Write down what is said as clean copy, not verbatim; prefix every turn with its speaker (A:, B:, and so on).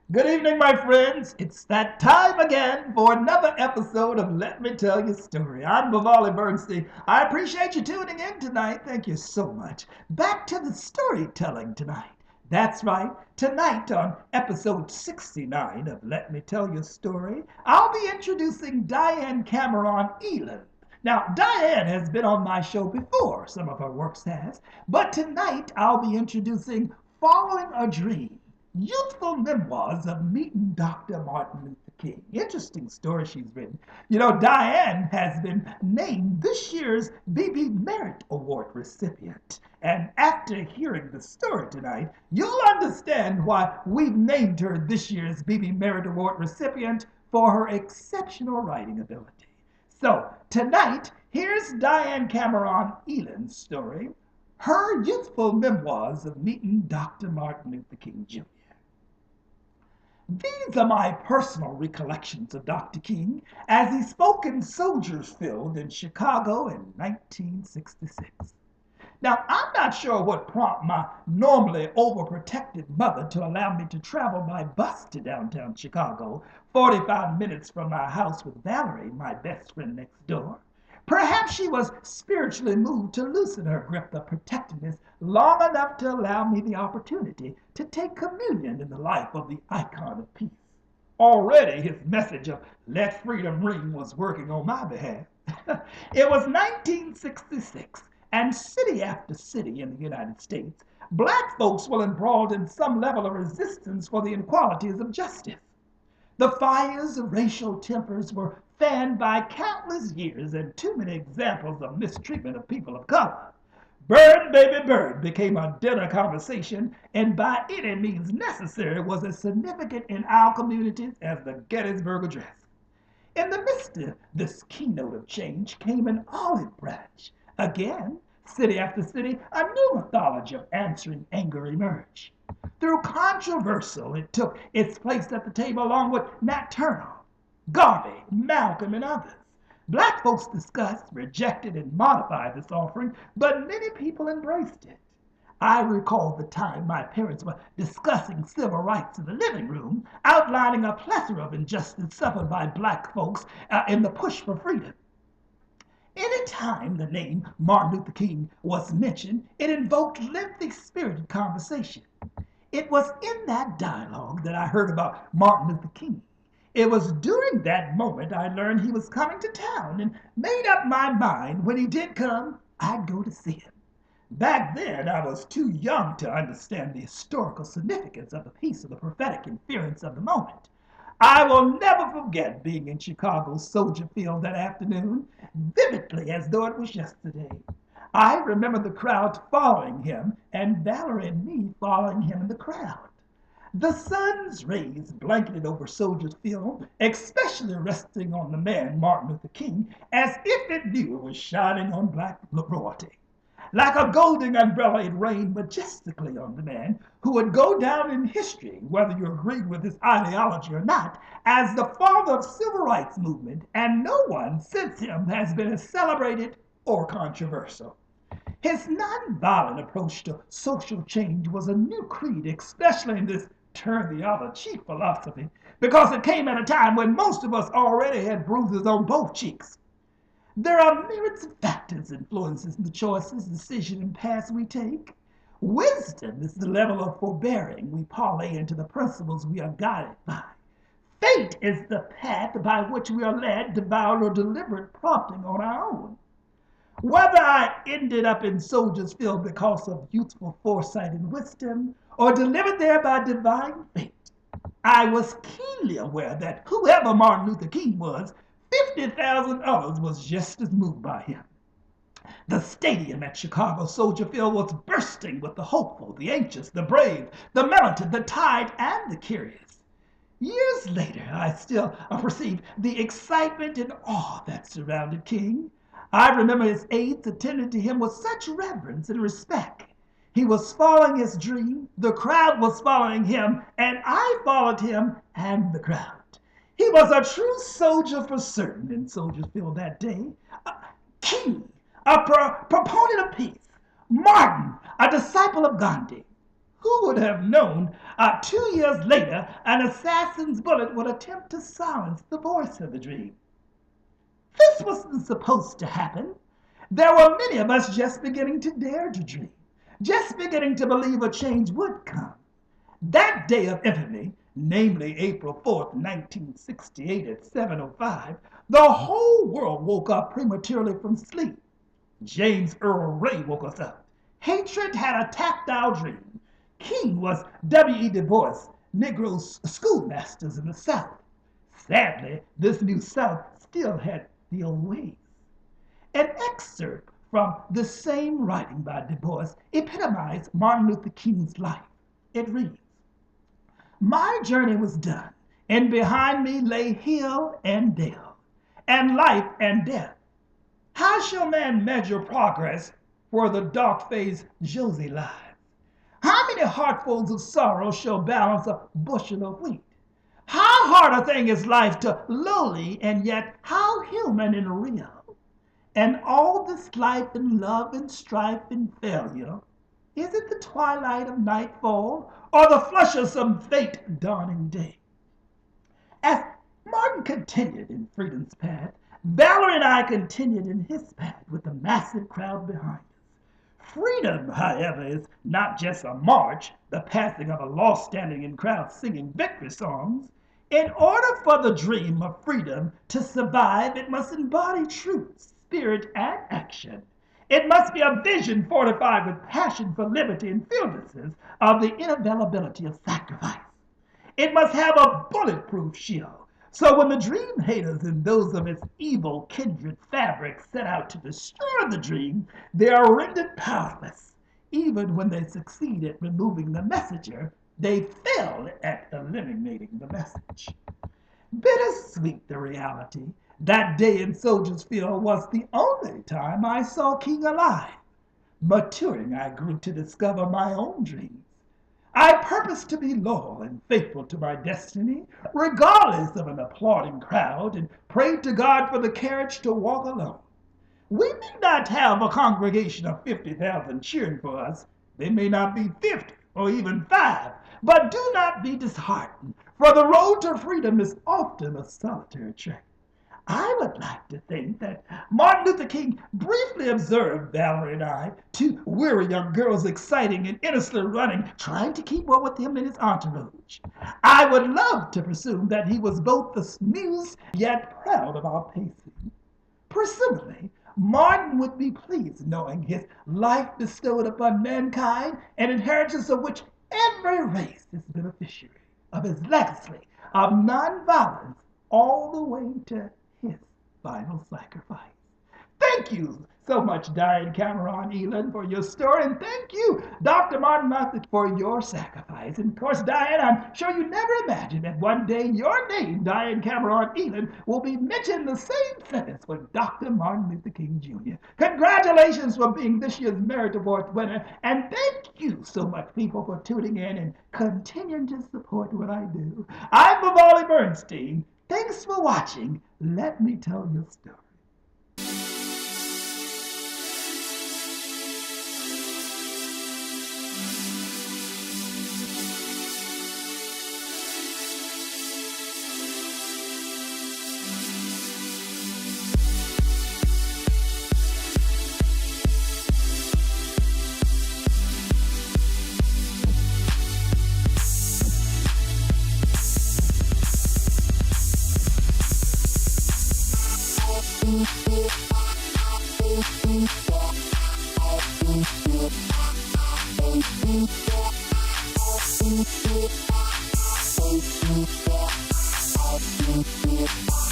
A: Good evening, my friends. It's that time again for another episode of Let Me Tell You a Story. I'm Bavali Bernstein. I appreciate you tuning in tonight. Thank you so much. Back to the storytelling tonight. That's right. Tonight on episode 69 of Let Me Tell You a Story, I'll be introducing Diane Cameron Eland. Now, Diane has been on my show before, some of her works has, but tonight I'll be introducing Following a Dream. Youthful memoirs of meeting Dr. Martin Luther King. Interesting story she's written. You know, Diane has been named this year's BB Merit Award recipient. And after hearing the story tonight, you'll understand why we've named her this year's BB Merit Award recipient for her exceptional writing ability. So, tonight, here's Diane Cameron Eland's story, her youthful memoirs of meeting Dr. Martin Luther King Jr. These are my personal recollections of Dr. King as he spoke in Soldiers Field in Chicago in 1966. Now, I'm not sure what prompted my normally overprotected mother to allow me to travel by bus to downtown Chicago, 45 minutes from my house with Valerie, my best friend next door. Perhaps she was spiritually moved to loosen her grip of protectiveness long enough to allow me the opportunity to take communion in the life of the icon of peace. Already his message of "Let Freedom Ring" was working on my behalf. It was 1966, and city after city in the United States, black folks were embroiled in some level of resistance for the inequalities of justice. The fires of racial tempers were fanned by countless years and too many examples of mistreatment of people of color. Bird, baby, bird became a dinner conversation and by any means necessary was as significant in our communities as the Gettysburg Address. In the midst of this keynote of change came an olive branch. Again, city after city, a new mythology of answering anger emerged. Through controversial, it took its place at the table along with Nat Turner, Garvey, Malcolm, and others. Black folks discussed, rejected, and modified this offering, but many people embraced it. I recall the time my parents were discussing civil rights in the living room, outlining a plethora of injustice suffered by black folks in the push for freedom. Any time the name Martin Luther King was mentioned, it invoked lengthy, spirited conversation. It was in that dialogue that I heard about Martin Luther King. It was during that moment I learned he was coming to town and made up my mind when he did come, I'd go to see him. Back then, I was too young to understand the historical significance of the piece of the prophetic inference of the moment. I will never forget being in Chicago's Soldier Field that afternoon, vividly as though it was yesterday. I remember the crowd following him and Valerie and me following him in the crowd. The sun's rays blanketed over Soldiers Field, especially resting on the man Martin Luther King, as if it knew it was shining on black royalty. Like a golden umbrella, it rained majestically on the man who would go down in history, whether you agreed with his ideology or not, as the father of civil rights movement, and no one since him has been as celebrated or controversial. His nonviolent approach to social change was a new creed, especially in this turn the other cheek philosophy, because it came at a time when most of us already had bruises on both cheeks. There are myriads of factors influences the choices, decisions, and paths we take. Wisdom is the level of forbearing we parlay into the principles we are guided by. Fate is the path by which we are led to violent or deliberate prompting on our own. Whether I ended up in Soldiers Field because of youthful foresight and wisdom, or delivered there by divine fate, I was keenly aware that whoever Martin Luther King was, 50,000 others was just as moved by him. The stadium at Chicago Soldier Field was bursting with the hopeful, the anxious, the brave, the militant, the tired, and the curious. Years later, I still perceive the excitement and awe that surrounded King. I remember his aides attended to him with such reverence and respect. He was following his dream, the crowd was following him, and I followed him and the crowd. He was a true soldier for certain in Soldiers Field that day. King, a proponent of peace. Martin, a disciple of Gandhi. Who would have known 2 years later an assassin's bullet would attempt to silence the voice of the dream? This wasn't supposed to happen. There were many of us just beginning to dare to dream, just beginning to believe a change would come. That day of infamy, namely April 4th, 1968 at 7:05, the whole world woke up prematurely from sleep. James Earl Ray woke us up. Hatred had attacked our dream. King was W.E. Du Bois, Negro schoolmasters in the South. Sadly, this new South still had the old ways. An excerpt from the same writing by Du Bois epitomized Martin Luther King's life. It reads, "My journey was done, and behind me lay hill and dale, and life and death. How shall man measure progress where the dark-faced Josie lies? How many heartfuls of sorrow shall balance a bushel of wheat? How hard a thing is life to lowly, and yet how human and real. And all this life and love and strife and failure, is it the twilight of nightfall or the flush of some fate dawning day?" As Martin continued in freedom's path, Valerie and I continued in his path with the massive crowd behind us. Freedom, however, is not just a march, the passing of a law standing in crowds singing victory songs. In order for the dream of freedom to survive, it must embody truth, spirit, and action. It must be a vision fortified with passion for liberty and fearlessness of the inavailability of sacrifice. It must have a bulletproof shield, so when the dream haters and those of its evil kindred fabric set out to destroy the dream, they are rendered powerless. Even when they succeed at removing the messenger, they fail at eliminating the message. Bittersweet the reality. That day in Soldiers Field was the only time I saw King alive. Maturing, I grew to discover my own dreams. I purposed to be loyal and faithful to my destiny, regardless of an applauding crowd, and prayed to God for the courage to walk alone. We may not have a congregation of 50,000 cheering for us. They may not be 50 or even 5, but do not be disheartened, for the road to freedom is often a solitary trek. I would like to think that Martin Luther King briefly observed Valerie and I, two weary young girls exciting and innocently running, trying to keep up with him in his entourage. I would love to presume that he was both amused yet proud of our pacing. Presumably, Martin would be pleased knowing his life bestowed upon mankind, an inheritance of which every race is beneficiary, of his legacy of nonviolence all the way to his final sacrifice. Thank you so much, Diane Cameron Elan, for your story, and thank you, Dr. Martin Luther, for your sacrifice. And of course, Diane, I'm sure you never imagined that one day your name, Diane Cameron Elan, will be mentioned in the same sentence with Dr. Martin Luther King Jr. Congratulations for being this year's Merit Award winner, and thank you so much, people, for tuning in and continuing to support what I do. I'm Vivali Bernstein. Thanks for watching. Let me tell your story.
B: Thank you.